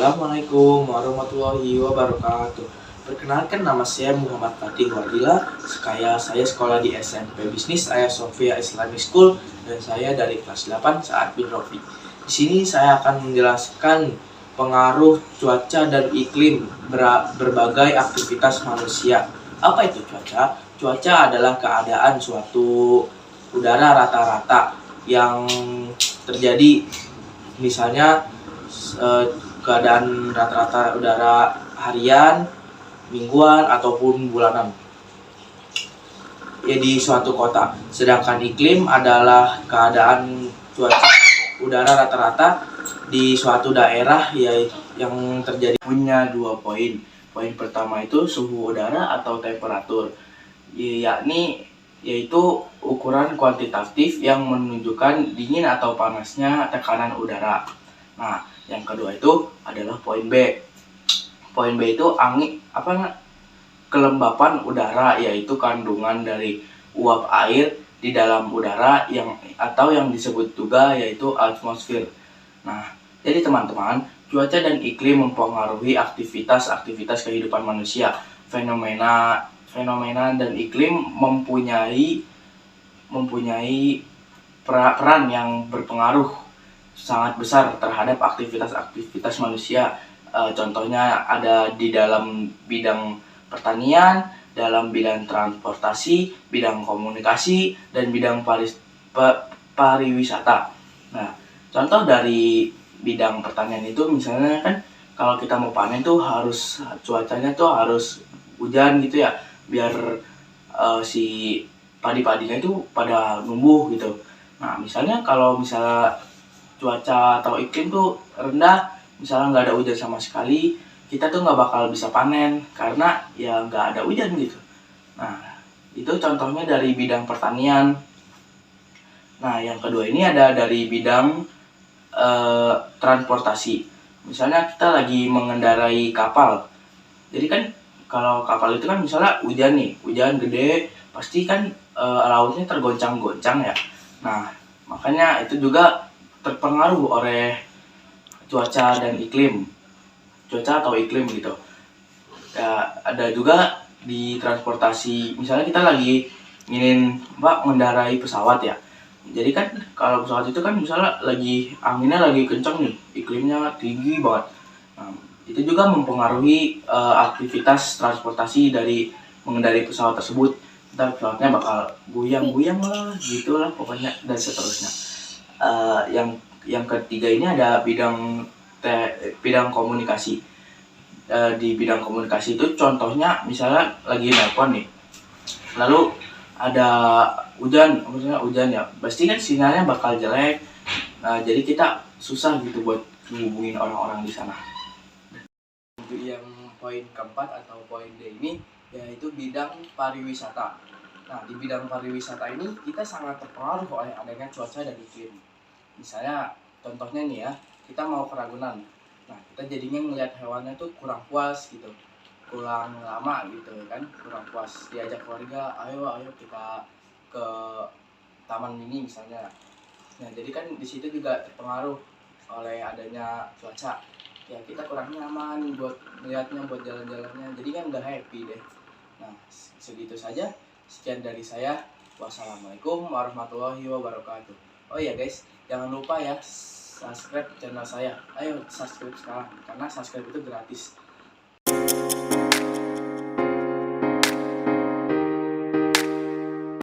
Assalamualaikum warahmatullahi wabarakatuh. Perkenalkan, nama saya Muhammad Fatih Wardila. Saya sekolah di SMP Bisnis Ayah Sofia Islamic School dan saya dari kelas 8 Saad bin Rofi. Di sini saya akan menjelaskan pengaruh cuaca dan iklim berbagai aktivitas manusia. Apa itu cuaca? Cuaca adalah keadaan suatu udara rata-rata yang terjadi, misalnya keadaan rata-rata udara harian, mingguan, ataupun bulanan ya di suatu kota. Sedangkan iklim adalah keadaan cuaca udara rata-rata di suatu daerah yang terjadi. Punya dua poin. Poin pertama itu suhu udara atau temperatur, yaitu ukuran kuantitatif yang menunjukkan dingin atau panasnya tekanan udara. Nah, yang kedua itu adalah poin B. Poin B itu kelembapan udara, yaitu kandungan dari uap air di dalam udara yang disebut juga yaitu atmosfer. Nah, jadi teman-teman, cuaca dan iklim mempengaruhi aktivitas kehidupan manusia. Fenomena dan iklim mempunyai peran yang berpengaruh sangat besar terhadap aktivitas manusia. Contohnya ada di dalam bidang pertanian, dalam bidang transportasi, bidang komunikasi, dan bidang pariwisata. Nah, contoh dari bidang pertanian itu misalnya kan kalau kita mau panen tuh cuacanya tuh harus hujan gitu ya, biar si padi-padinya itu pada numbuh gitu. Nah, kalau cuaca atau iklim tuh rendah, misalnya nggak ada hujan sama sekali, kita tuh nggak bakal bisa panen karena ya nggak ada hujan gitu. Nah, itu contohnya dari bidang pertanian. Nah, yang kedua ini ada dari bidang transportasi. Misalnya kita lagi mengendarai kapal. Jadi kan kalau kapal itu kan misalnya hujan gede, pasti kan lautnya tergoncang-goncang ya. Nah, makanya itu juga terpengaruh oleh cuaca atau iklim gitu. Ya, ada juga di transportasi, misalnya kita lagi mengendarai pesawat ya. Jadi kan kalau pesawat itu kan misalnya anginnya lagi kencang nih, iklimnya tinggi banget. Nah, itu juga mempengaruhi aktivitas transportasi dari mengendarai pesawat tersebut. Ntar pesawatnya bakal goyang-goyang lah, gitulah pokoknya, dan seterusnya. Yang ketiga ini ada bidang komunikasi. Di bidang komunikasi itu contohnya misalnya lagi nelpon nih, lalu ada hujan ya, pasti kan sinyalnya bakal jelek. Jadi kita susah gitu buat menghubungin orang-orang di sana. Yang poin keempat atau poin D ini yaitu bidang pariwisata. Nah, di bidang pariwisata ini kita sangat terpengaruh oleh adanya cuaca dan iklim. Misalnya contohnya nih ya, kita mau ke Ragunan. Nah, kita jadinya ngelihat hewannya tuh kurang puas gitu, kurang lama gitu kan, kurang puas. Diajak keluarga, ayo kita ke taman mini misalnya. Nah, jadi kan di situ juga terpengaruh oleh adanya cuaca. Ya, kita kurang nyaman buat melihatnya, buat jalan-jalannya. Jadi kan nggak happy deh. Nah, segitu saja. Sekian dari saya. Wassalamualaikum warahmatullahi wabarakatuh. Oh iya guys, jangan lupa ya subscribe channel saya. Ayo subscribe sekarang, karena subscribe itu gratis.